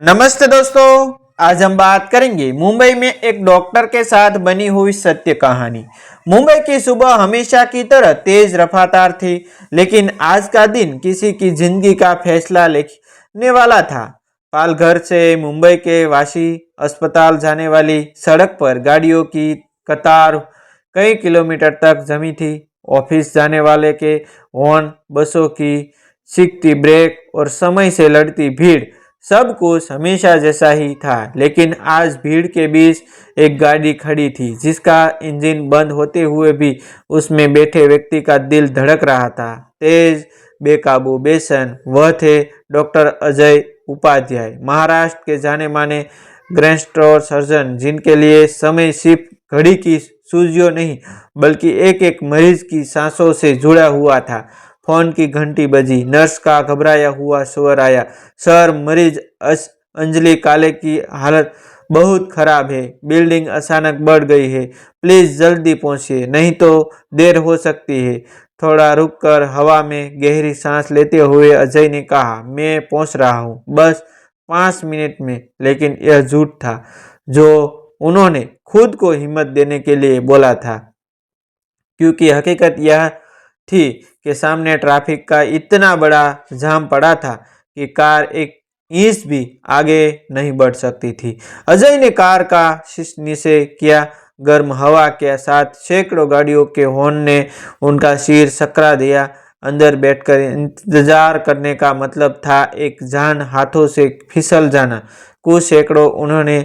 नमस्ते दोस्तों। आज हम बात करेंगे मुंबई में एक डॉक्टर के साथ बनी हुई सत्य कहानी। मुंबई की सुबह हमेशा की तरह तेज रफ्तार थी, लेकिन आज का दिन किसी की जिंदगी का फैसला लेने वाला था। पालघर से मुंबई के वाशी अस्पताल जाने वाली सड़क पर गाड़ियों की कतार कई किलोमीटर तक जमी थी। ऑफिस जाने वाले के हॉर्न, बसों की सिकती ब्रेक और समय से लड़ती भीड़, सब कुछ हमेशा जैसा ही था। लेकिन आज भीड़ के बीच एक गाड़ी खड़ी थी जिसका इंजन बंद होते हुए भी उसमें बैठे व्यक्ति का दिल धड़क रहा था। तेज, बेकाबू, बेचैन। वह थे डॉक्टर अजय उपाध्याय, महाराष्ट्र के जाने माने गैस्ट्रो सर्जन, जिनके लिए समय सिर्फ घड़ी की सूजियों नहीं बल्कि एक एक मरीज की सांसों से जुड़ा हुआ था। फोन की घंटी बजी, नर्स का घबराया हुआ स्वर आया। सर, मरीज अंजलि काले की हालत बहुत खराब है, बिल्डिंग अचानक बढ़ गई है, प्लीज जल्दी पहुंचिए, नहीं तो देर हो सकती है। थोड़ा रुककर हवा में गहरी सांस लेते हुए अजय ने कहा, मैं पहुंच रहा हूं, बस 5 मिनट में। लेकिन यह झूठ था जो उन्होंने खुद को हिम्मत देने के लिए बोला था, क्योंकि हकीकत यह थी कि सामने ट्रैफिक का इतना बड़ा जाम पड़ा था कि कार एक इंच भी आगे नहीं बढ़ सकती थी। अजय ने कार का शीश नीचे किया। गर्म हवा के साथ सैकड़ों गाड़ियों के हॉर्न ने उनका सिर सकरा दिया। अंदर बैठकर इंतजार करने का मतलब था एक जान हाथों से फिसल जाना। कुछ सैकड़ों उन्होंने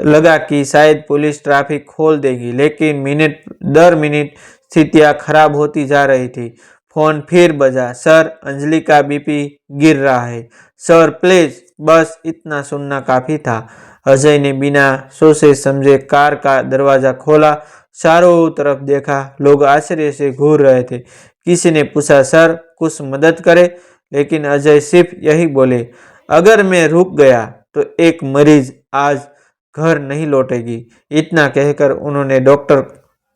लगा कि शायद पुलिस ट्रैफिक खोल देगी, लेकिन मिनट दर मिनट स्थितियां खराब होती जा रही थी। फोन फिर बजा। सर, अंजलि का बीपी गिर रहा है। सर प्लीज, बस इतना सुनना काफी था। अजय ने बिना सोचे समझे कार का दरवाजा खोला, चारों तरफ देखा। लोग आश्चर्य से घूर रहे थे। किसी ने पूछा, सर कुछ मदद करे? लेकिन अजय सिर्फ यही बोले, अगर मैं रुक गया तो एक मरीज आज घर नहीं लौटेगी। इतना कहकर उन्होंने डॉक्टर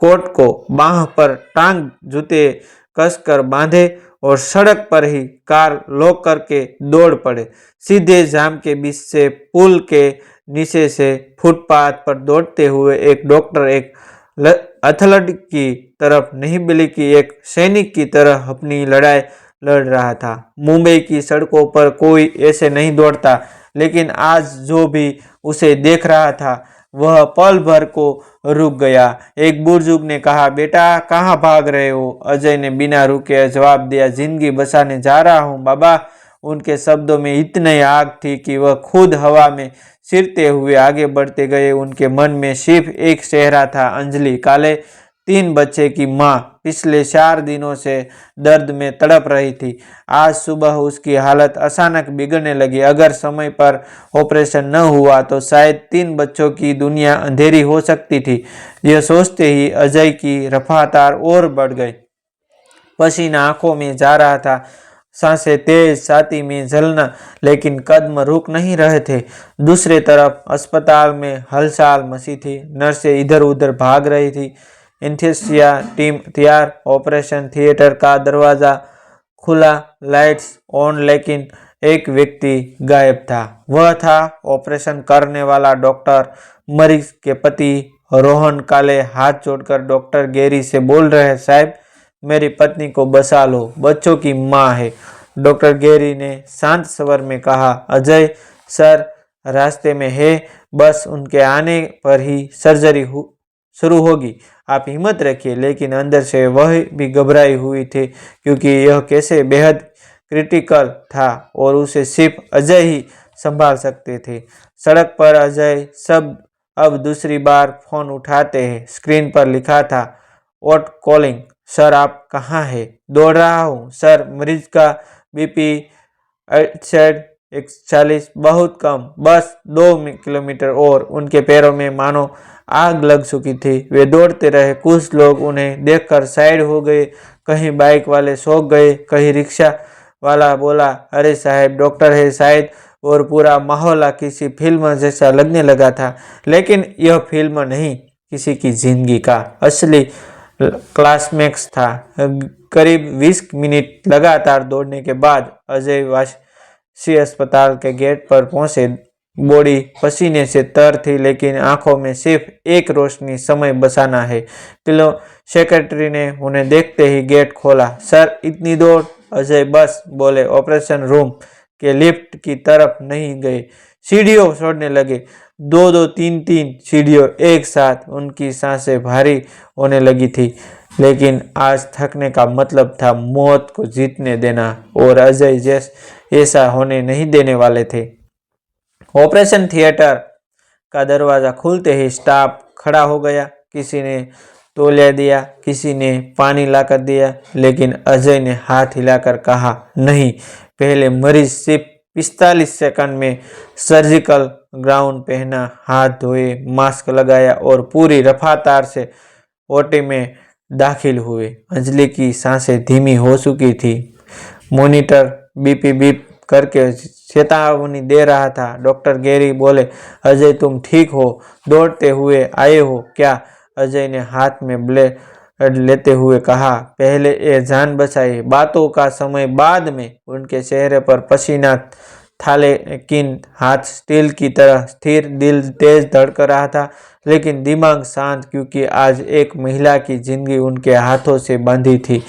कोट को बांह पर टांग जूते कसकर बांधे और सड़क पर ही कार लॉक करके दौड़ पड़े। सीधे जाम के बीच से पुल के नीचे से फुटपाथ पर दौड़ते हुए एक डॉक्टर एक एथलीट की तरफ नहीं बल्कि एक सैनिक की तरह अपनी लड़ाई लड़ रहा था। मुंबई की सड़कों पर कोई ऐसे नहीं दौड़ता, लेकिन आज जो भी उसे देख रहा था वह पल भर को रुक गया। एक बुजुर्ग ने कहा, बेटा कहाँ भाग रहे हो? अजय ने बिना रुके जवाब दिया, जिंदगी बचाने जा रहा हूँ बाबा। उनके शब्दों में इतनी आग थी कि वह खुद हवा में सिरते हुए आगे बढ़ते गए। उनके मन में सिर्फ एक चेहरा था, अंजलि काले, 3 बच्चे की माँ, पिछले 4 दिनों से दर्द में तड़प रही थी। आज सुबह उसकी हालत अचानक बिगड़ने लगी। अगर समय पर ऑपरेशन न हुआ तो शायद 3 बच्चों की दुनिया अंधेरी हो सकती थी। यह सोचते ही अजय की रफ्तार और बढ़ गई। पसीना आंखों में जा रहा था, सांसें तेज, छाती में जलना, लेकिन कदम रुक नहीं रहे थे। दूसरी तरफ अस्पताल में हलचल मची थी। नर्सें इधर उधर भाग रही थी। एनेस्थीसिया टीम तैयार। ऑपरेशन थिएटर का दरवाजा खुला, लाइट्स ऑन, लेकिन एक व्यक्ति गायब था। वह था ऑपरेशन करने वाला डॉक्टर, मरीज के पति रोहन काले। हाथ जोड़कर डॉक्टर गैरी से बोल रहे, साहब मेरी पत्नी को बचा लो, बच्चों की माँ है। डॉक्टर गैरी ने शांत स्वर में कहा, अजय सर रास्ते में है, बस उनके आने पर ही सर्जरी शुरू होगी, आप हिम्मत रखिए। लेकिन अंदर से वह भी घबराई हुई थी, क्योंकि यह कैसे बेहद क्रिटिकल था और उसे सिर्फ अजय ही संभाल सकते थे। सड़क पर अजय सब अब दूसरी बार फोन उठाते हैं। स्क्रीन पर लिखा था, व्हाट कॉलिंग। सर आप कहाँ हैं? दौड़ रहा हूँ सर, मरीज का बीपी 41, बहुत कम, बस 2 किलोमीटर और। उनके पैरों में मानो आग लग चुकी थी। वे दौड़ते रहे। कुछ लोग उन्हें देखकर साइड हो गए, कहीं बाइक वाले सौंक गए, कहीं रिक्शा वाला बोला, अरे साहब डॉक्टर है शायद, और पूरा माहौल किसी फिल्म जैसा लगने लगा था। लेकिन यह फिल्म नहीं, किसी की जिंदगी का असली क्लाइमैक्स था। करीब 20 मिनट लगातार दौड़ने के बाद अजय सी अस्पताल के गेट पर पहुंचे। बॉडी पसीने से तर थी, लेकिन आंखों में सिर्फ एक रोशनी, समय बचाना है। क्लो सेक्रेटरी ने उन्हें देखते ही गेट खोला। सर, इतनी दौड़? अजय बस बोले। ऑपरेशन रूम के लिफ्ट की तरफ नहीं गए, सीढ़ियों छोड़ने लगे। दो दो तीन तीन सीढ़ियों एक साथ। उनकी सांसें भारी होने लगी थी, लेकिन आज थकने का मतलब था मौत को जीतने देना, और अजय ऐसा होने नहीं देने वाले थे। ऑपरेशन थिएटर का दरवाजा खुलते ही स्टाफ खड़ा हो गया। किसी ने तौलिया दिया, किसी ने पानी लाकर दिया, लेकिन अजय ने हाथ हिलाकर कहा, नहीं, पहले मरीज सिर्फ 45 सेकंड में सर्जिकल गाउन पहना, हाथ धोए, मास्क लगाया और पूरी रफ्तार से ओटी में दाखिल हुए। अंजलि की सांसें धीमी हो चुकी थी। मॉनिटर बीपी बीप करके चेतावनी दे रहा था। डॉक्टर गेरी बोले, अजय तुम ठीक हो? दौड़ते हुए आए हो क्या? अजय ने हाथ में ब्लेड लेते हुए कहा, पहले ये जान बचाई, बातों का समय बाद में। उनके चेहरे पर पसीना था, लेकिन हाथ स्टील की तरह स्थिर। दिल तेज धड़क रहा था, लेकिन दिमाग शांत, क्योंकि आज एक महिला की जिंदगी उनके हाथों से बंधी थी।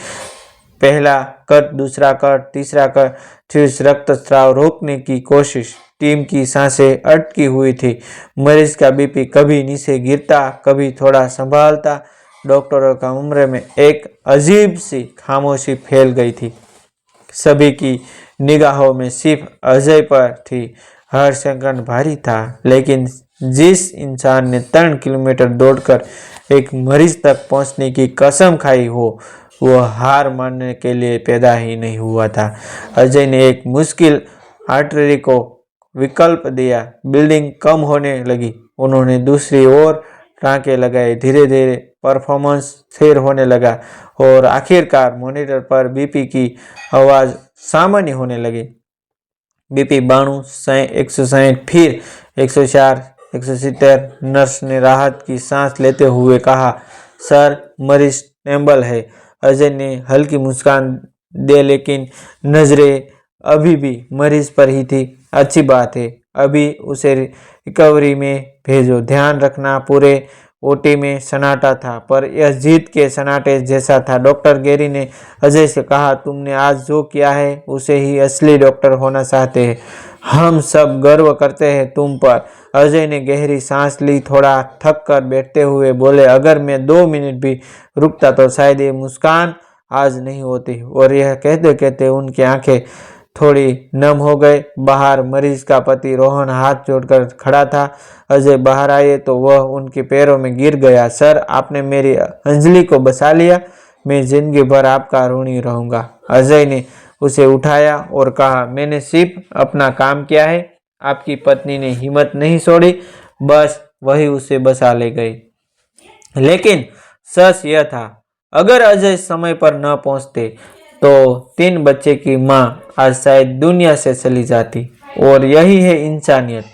पहला कट, दूसरा कट, तीसरा कट, फिर रक्तस्राव रोकने की कोशिश। टीम की सांसें अटकी हुई थी। मरीज का बीपी कभी नीचे गिरता, कभी थोड़ा संभालता। डॉक्टरों का उम्र में एक अजीब सी खामोशी फैल गई थी। सभी की निगाहों में सिर्फ अजय पर थी। हर सेकंड भारी था, लेकिन जिस इंसान ने 3 किलोमीटर दौड़कर एक मरीज तक पहुंचने की कसम खाई हो, वह हार मानने के लिए पैदा ही नहीं हुआ था। अजय ने एक मुश्किल आर्टरी को विकल्प दिया। बिल्डिंग कम होने लगी। उन्होंने दूसरी ओर टाँके लगाए। धीरे धीरे परफॉर्मेंस स्थिर होने लगा और आखिरकार मॉनिटर पर बीपी की आवाज़ सामान्य होने लगी। बीपी 92, 160, फिर 104, 170। नर्स ने राहत की सांस लेते हुए कहा, सर, मरीज स्टेबल है। अजय ने हल्की मुस्कान दे, लेकिन नजरें अभी भी मरीज पर ही थी। अच्छी बात है, अभी उसे रिकवरी में भेजो। ध्यान रखना, पूरे ओटी में सन्नाटा था, पर यह जीत के सन्नाटे जैसा था। डॉक्टर गेरी ने अजय से कहा, तुमने आज जो किया है उसे ही असली डॉक्टर होना चाहते हैं। हम सब गर्व करते हैं तुम पर। अजय ने गहरी सांस ली। थोड़ा थक कर बैठते हुए बोले, अगर मैं 2 मिनट भी रुकता तो शायद ये मुस्कान आज नहीं होती। और यह कहते कहते उनकी आंखें थोड़ी नम हो गए। बाहर मरीज का पति रोहन हाथ जोड़कर खड़ा था। अजय बाहर आए तो वह उनके पैरों में गिर गया। सर, आपने मेरी अंजलि को बचा लिया। मैं जिंदगी भर आपका ऋणी रहूंगा। अजय ने उसे उठाया और कहा, मैंने सिर्फ अपना काम किया है। आपकी पत्नी ने हिम्मत नहीं छोड़ी, बस वही उसे बचा ले गई। लेकिन सच यह था, अगर अजय समय पर न पहुंचते तो 3 बच्चे की मां आज शायद दुनिया से चली जाती। और यही है इंसानियत।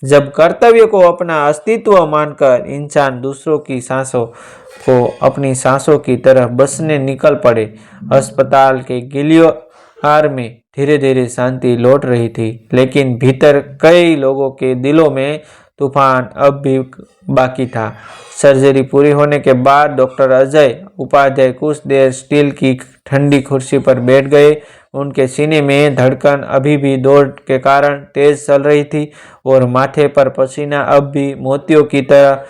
जब कर्तव्य को अपना अस्तित्व मानकर इंसान दूसरों की सांसों को अपनी सांसों की तरह बसने निकल पड़े। अस्पताल के गिलियोहार में धीरे धीरे शांति लौट रही थी, लेकिन भीतर कई लोगों के दिलों में तूफान अब भी बाकी था। सर्जरी पूरी होने के बाद डॉक्टर अजय उपाध्याय कुछ देर स्टील की ठंडी कुर्सी पर बैठ गए। उनके सीने में धड़कन अभी भी दौड़ के कारण तेज चल रही थी और माथे पर पसीना अब भी मोतियों की तरह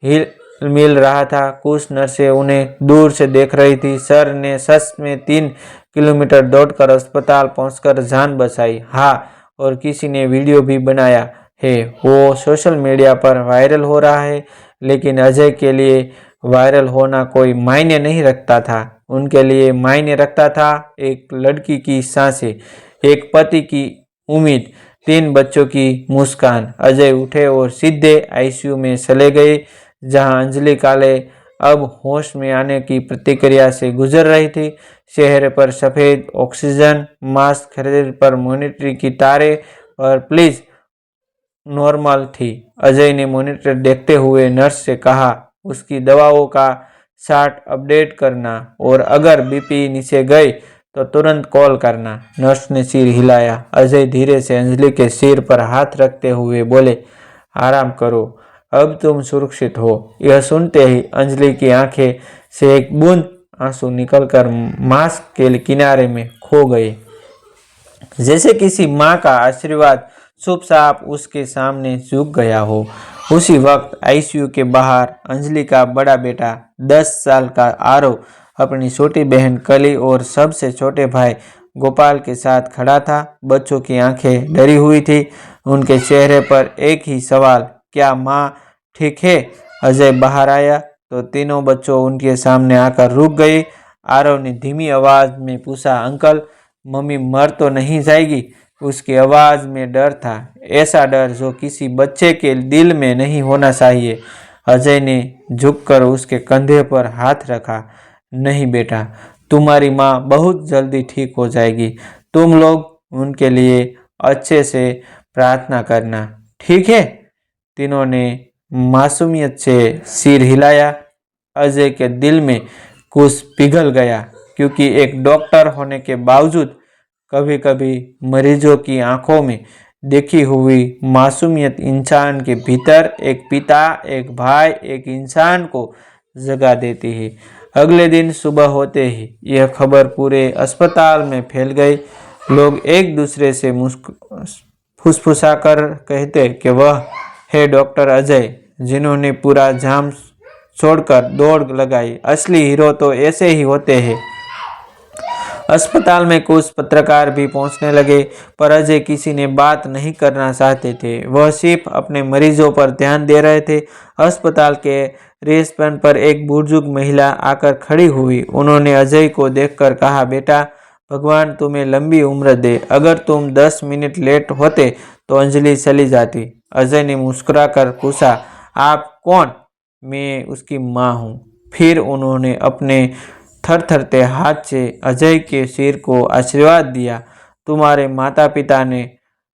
हिल मिल रहा था। कुछ नर्सें उन्हें दूर से देख रही थी। सर ने सच में 3 किलोमीटर दौड़कर अस्पताल पहुंचकर जान बचाई। हाँ, और किसी ने वीडियो भी बनाया है, वो सोशल मीडिया पर वायरल हो रहा है। लेकिन अजय के लिए वायरल होना कोई मायने नहीं रखता था। उनके लिए मायने रखता था एक लड़की की सांसें, एक पति की उम्मीद, 3 बच्चों की मुस्कान। अजय उठे और सीधे आईसीयू में चले गए, जहां अंजलि काले अब होश में आने की प्रतिक्रिया से गुजर रही थी। चेहरे पर सफेद ऑक्सीजन मास्क, शरीर पर मॉनिटरिंग की तारें और प्लीज नॉर्मल थी। अजय ने मॉनिटर देखते हुए नर्स से कहा, उसकी दवाओं का चार्ट अपडेट करना, और अगर बीपी नीचे गए तो तुरंत कॉल करना। नर्स ने सिर हिलाया। अजय धीरे से अंजलि के सिर पर हाथ रखते हुए बोले, आराम करो, अब तुम सुरक्षित हो। यह सुनते ही अंजलि की आंखें से एक बूंद आंसू निकलकर मास्क के किनारे में खो गए। जैसे किसी माँ का आशीर्वाद शुभ साफ उसके सामने झुक गया हो। उसी वक्त आईसीयू के बाहर अंजलि का बड़ा बेटा 10 साल का आरव अपनी छोटी बहन कली और सबसे छोटे भाई गोपाल के साथ खड़ा था। बच्चों की आंखें डरी हुई थी। उनके चेहरे पर एक ही सवाल, क्या माँ ठीक है? अजय बाहर आया तो तीनों बच्चों उनके सामने आकर रुक गए। आरव ने धीमी आवाज में पूछा, अंकल, मम्मी मर तो नहीं जाएगी? उसकी आवाज में डर था, ऐसा डर जो किसी बच्चे के दिल में नहीं होना चाहिए। अजय ने झुककर उसके कंधे पर हाथ रखा। नहीं बेटा, तुम्हारी माँ बहुत जल्दी ठीक हो जाएगी। तुम लोग उनके लिए अच्छे से प्रार्थना करना, ठीक है? तीनों ने मासूमियत से सिर हिलाया। अजय के दिल में कुछ पिघल गया, क्योंकि एक डॉक्टर होने के बावजूद कभी कभी मरीजों की आंखों में देखी हुई मासूमियत इंसान के भीतर एक पिता, एक भाई, एक इंसान को जगा देती है। अगले दिन सुबह होते ही यह खबर पूरे अस्पताल में फैल गई। लोग एक दूसरे से फुसफुसाकर कहते कि वह है डॉक्टर अजय, जिन्होंने पूरा जाम छोड़कर दौड़ लगाई। असली हीरो तो ऐसे ही होते हैं। अस्पताल में कुछ पत्रकार भी पहुंचने लगे, पर अजय किसी ने बात नहीं करना चाहते थे। वह सिर्फ अपने मरीजों पर ध्यान दे रहे थे। अस्पताल के रिसेप्शन पर एक बुजुर्ग महिला आकर खड़ी हुई। उन्होंने अजय को देखकर कहा, बेटा, भगवान तुम्हें लंबी उम्र दे। अगर तुम 10 मिनट लेट होते तो अंजलि चली जाती। अजय ने मुस्कुराकर पूछा, आप कौन? मैं उसकी माँ हूँ। फिर उन्होंने अपने थरथरते हाथ से अजय के सिर को आशीर्वाद दिया। तुम्हारे माता पिता ने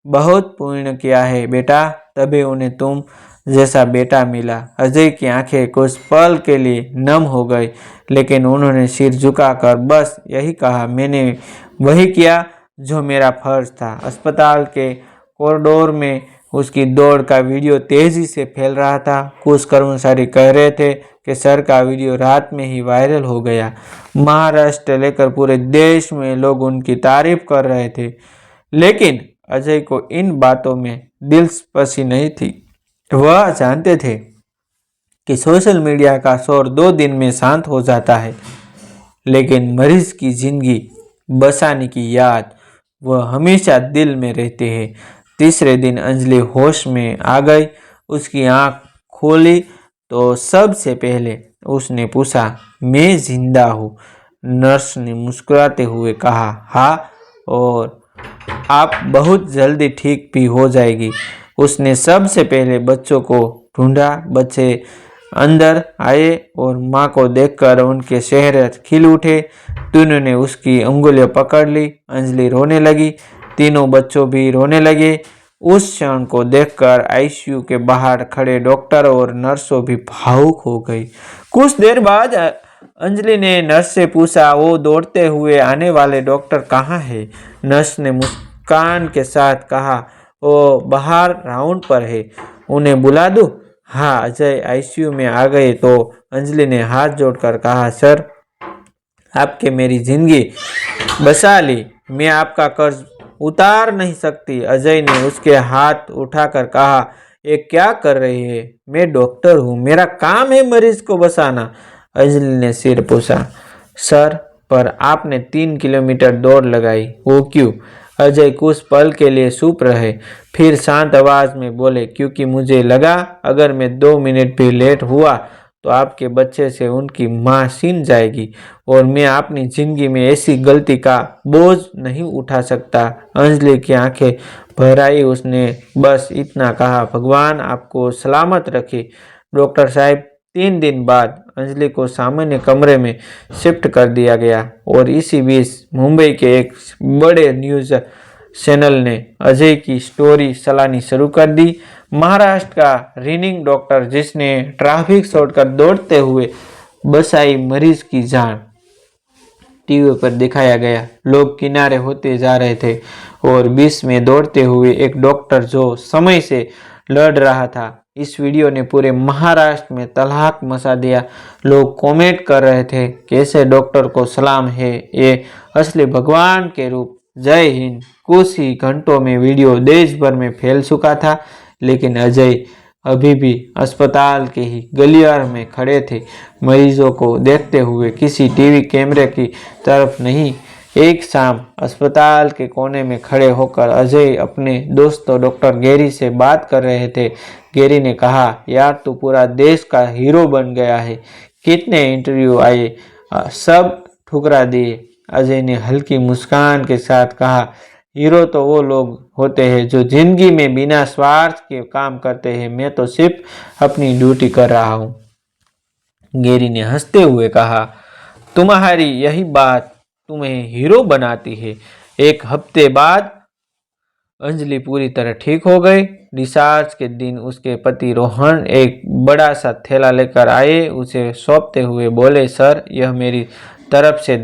बहुत पुण्य किया है बेटा, तभी उन्हें तुम जैसा बेटा मिला। अजय की आंखें कुछ पल के लिए नम हो गई, लेकिन उन्होंने सिर झुकाकर बस यही कहा, मैंने वही किया जो मेरा फर्ज था। अस्पताल के कॉरिडोर में उसकी दौड़ का वीडियो तेजी से फैल रहा था। कुछ कर्मचारी कह रहे थे कि सर का वीडियो रात में ही वायरल हो गया। महाराष्ट्र लेकर पूरे देश में लोग उनकी तारीफ कर रहे थे, लेकिन अजय को इन बातों में दिलचस्पी नहीं थी। वह जानते थे कि सोशल मीडिया का शोर 2 दिन में शांत हो जाता है, लेकिन मरीज की जिंदगी बचाने की याद वह हमेशा दिल में रहती है। तीसरे दिन अंजलि होश में आ गई। उसकी आंख खोली तो सबसे पहले उसने पूछा, मैं जिंदा हूँ? नर्स ने मुस्कुराते हुए कहा, हाँ, और आप बहुत जल्दी ठीक भी हो जाएगी। उसने सबसे पहले बच्चों को ढूंढा। बच्चे अंदर आए और माँ को देखकर उनके चेहरे खिल उठे। तीनों ने उसकी उंगलियां पकड़ ली। अंजलि रोने लगी। तीनों बच्चों भी रोने लगे। उस क्षण को देखकर आईसीयू के बाहर खड़े डॉक्टर और नर्सों भी भावुक हो गई। कुछ देर बाद अंजलि ने नर्स से पूछा, वो दौड़ते हुए आने वाले डॉक्टर कहाँ है? नर्स ने मुस्कान के साथ कहा, वो बाहर राउंड पर है, उन्हें बुला दूं? हाँ। अजय आईसीयू में आ गए तो अंजलि ने हाथ जोड़कर कहा, सर, आपके मेरी जिंदगी बचा ली। मैं आपका कर्ज उतार नहीं सकती। अजय ने उसके हाथ उठाकर कहा, ये क्या कर रही है? मैं डॉक्टर हूँ, मेरा काम है मरीज को बचाना। अंजलि ने सिर पूछा, सर, पर आपने 3 किलोमीटर दौड़ लगाई, वो क्यों? अजय कुछ पल के लिए चुप रहे, फिर शांत आवाज में बोले, क्योंकि मुझे लगा अगर मैं 2 मिनट भी लेट हुआ तो आपके बच्चे से उनकी माँ छीन जाएगी और मैं अपनी जिंदगी में ऐसी गलती का बोझ नहीं उठा सकता। अंजलि की आंखें भर आई। उसने बस इतना कहा, भगवान आपको सलामत रखे। डॉक्टर साहब, 3 दिन बाद अंजलि को सामान्य कमरे में शिफ्ट कर दिया गया और इसी बीच मुंबई के एक बड़े न्यूज़ चैनल ने अजय की स्टोरी चलानी शुरू कर दी। महाराष्ट्र का रनिंग डॉक्टर जिसने ट्रैफिक छोड़कर दौड़ते हुए बचाई मरीज की जान। टीवी पर दिखाया गया। लोग किनारे होते जा रहे थे और बीच में दौड़ते हुए एक डॉक्टर जो समय से लड़ रहा था। इस वीडियो ने पूरे महाराष्ट्र में तहलका मचा दिया। लोग कमेंट कर रहे थे, कैसे डॉक्टर को सलाम है, ये असली भगवान के रूप। जय हिंद। कुछ ही घंटों में वीडियो देश भर में फैल चुका था, लेकिन अजय अभी भी अस्पताल के ही गलियारे में खड़े थे, मरीजों को देखते हुए, किसी टीवी कैमरे की तरफ नहीं। एक शाम अस्पताल के कोने में खड़े होकर अजय अपने दोस्तों डॉक्टर गैरी से बात कर रहे थे। गैरी ने कहा, यार तू पूरा देश का हीरो बन गया है। कितने इंटरव्यू आए, सब ठुकरा दिए। अजय ने हल्की मुस्कान के साथ कहा, हीरो तो वो लोग होते हैं जो जिंदगी में बिना स्वार्थ के काम करते हैं। मैं तो सिर्फ अपनी ड्यूटी कर रहा हूँ। गैरी ने हंसते हुए कहा, तुम्हारी यही बात तुम्हें हीरो बनाती है। एक हफ्ते बाद अंजलि पूरी तरह ठीक हो गई। डिस्चार्ज के दिन उसके पति रोहन एक बड़ा सा थैला लेकर आए। उसे सौंपते हुए बोले, सर यह मेरी तरफ से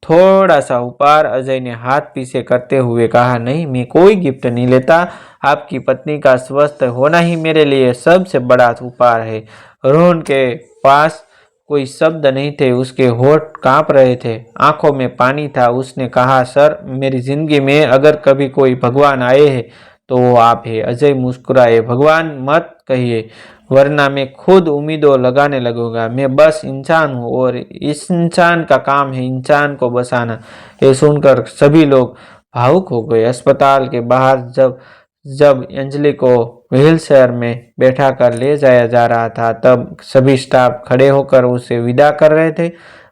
थोड़ा सा उपहार। अजय ने हाथ पीछे करते हुए कहा, नहीं, मैं कोई गिफ्ट नहीं लेता। आपकी पत्नी का स्वस्थ होना ही मेरे लिए सबसे बड़ा उपहार है। रोहन के पास कोई शब्द नहीं थे, उसके होठ कांप रहे थे, आंखों में पानी था। उसने कहा, सर मेरी जिंदगी में अगर कभी कोई भगवान आए हैं तो वो आप है। अजय मुस्कुराए, भगवान मत कहिए, वरना मैं खुद उम्मीदों लगाने लगूंगा। मैं बस इंसान हूँ और इस इंसान का काम है इंसान को बचाना। ये सुनकर सभी लोग भावुक हो गए। अस्पताल के बाहर जब जब अंजलि को व्हीलचेयर में बैठा कर ले जाया जा रहा था, तब सभी स्टाफ खड़े होकर उसे विदा कर रहे थे।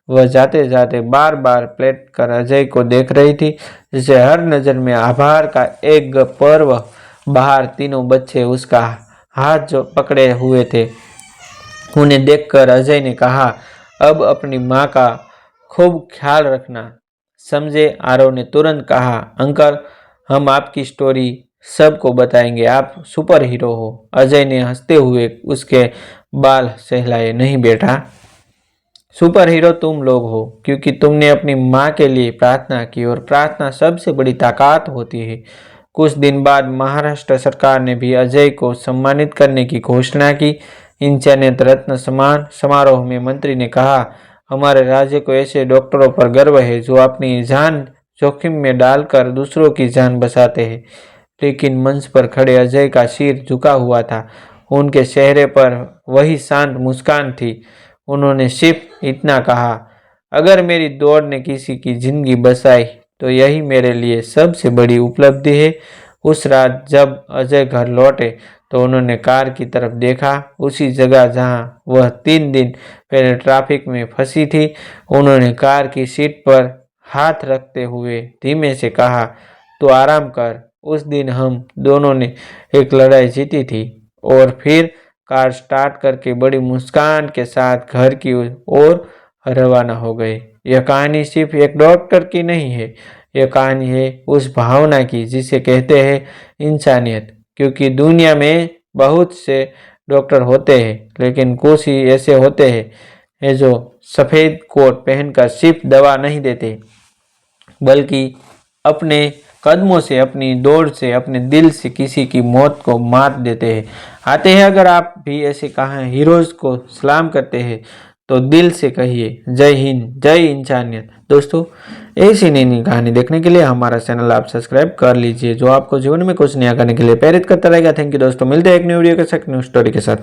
वह जाते जाते बार बार पलट कर अजय को देख रही थी, जिसे हर नज़र में आभार का एक पर्व। बाहर तीनों बच्चे उसका हाथ जो पकड़े हुए थे, उन्हें देखकर अजय ने कहा, अब अपनी माँ का खूब ख्याल रखना, समझे। आरव ने तुरंत कहा, अंकल हम आपकी स्टोरी सबको बताएंगे, आप सुपर हीरो हो। अजय ने हंसते हुए उसके बाल सहलाए, नहीं बेटा, सुपर हीरो तुम लोग हो क्योंकि तुमने अपनी माँ के लिए प्रार्थना की और प्रार्थना सबसे बड़ी ताकत होती है। कुछ दिन बाद महाराष्ट्र सरकार ने भी अजय को सम्मानित करने की घोषणा की। इंसानियत रत्न सम्मान समारोह में मंत्री ने कहा, हमारे राज्य को ऐसे डॉक्टरों पर गर्व है जो अपनी जान जोखिम में डालकर दूसरों की जान बचाते हैं। लेकिन मंच पर खड़े अजय का सिर झुका हुआ था, उनके चेहरे पर वही शांत मुस्कान थी। उन्होंने सिर्फ इतना कहा, अगर मेरी दौड़ ने किसी की जिंदगी बचाई तो यही मेरे लिए सबसे बड़ी उपलब्धि है। उस रात जब अजय घर लौटे तो उन्होंने कार की तरफ देखा, उसी जगह जहां वह 3 दिन पहले ट्रैफिक में फंसी थी। उन्होंने कार की सीट पर हाथ रखते हुए धीमे से कहा, तो आराम कर, उस दिन हम दोनों ने एक लड़ाई जीती थी। और फिर कार स्टार्ट करके बड़ी मुस्कान के साथ घर की ओर रवाना हो गए। यह कहानी सिर्फ एक डॉक्टर की नहीं है, यह कहानी है उस भावना की जिसे कहते हैं इंसानियत। क्योंकि दुनिया में बहुत से डॉक्टर होते हैं, लेकिन कुछ ही ऐसे होते हैं जो सफ़ेद कोट पहनकर सिर्फ दवा नहीं देते, बल्कि अपने कदमों से, अपनी दौड़ से, अपने दिल से किसी की मौत को मात देते हैं। आते हैं, अगर आप भी ऐसे कहा हीरोज़ को सलाम करते हैं तो दिल से कहिए, जय हिंद, जय इंसानियत। दोस्तों, ऐसी नई नई कहानी देखने के लिए हमारा चैनल आप सब्सक्राइब कर लीजिए, जो आपको जीवन में कुछ नया करने के लिए प्रेरित करता रहेगा। थैंक यू दोस्तों, मिलते हैं एक न्यू वीडियो के साथ, न्यू स्टोरी के साथ।